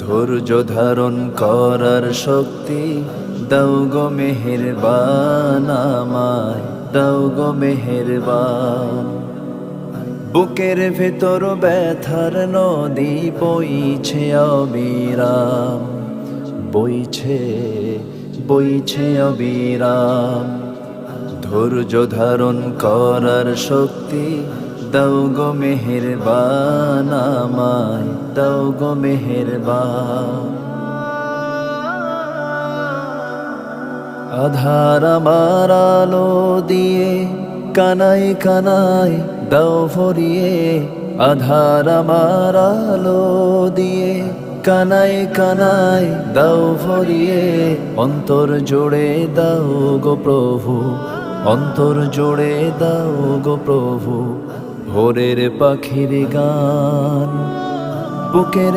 ধৈর্য ধারণ করার শক্তি দাও গো মেহেরবান আমায়, দাও গো মেহেরবান। বুকের ভেতর ব্যথার নদী বইছে অবিরাম, বইছে বইছে অবিরাম। ধৈর্য ধারণ করার শক্তি দাও গো মেহেরবান আমায়, দাও গো মেহেরবান। আধার আমার আলো দিয়ে কানায় কানায় দাও ভরিয়ে, আধার আমার আলো দিয়ে কানায় কানায় দাও ভরিয়ে। অন্তর জোড়ে দাও গো প্রভু, অন্তর জোড়ে দাও গো প্রভু ভোরের পাখির গান। বুকের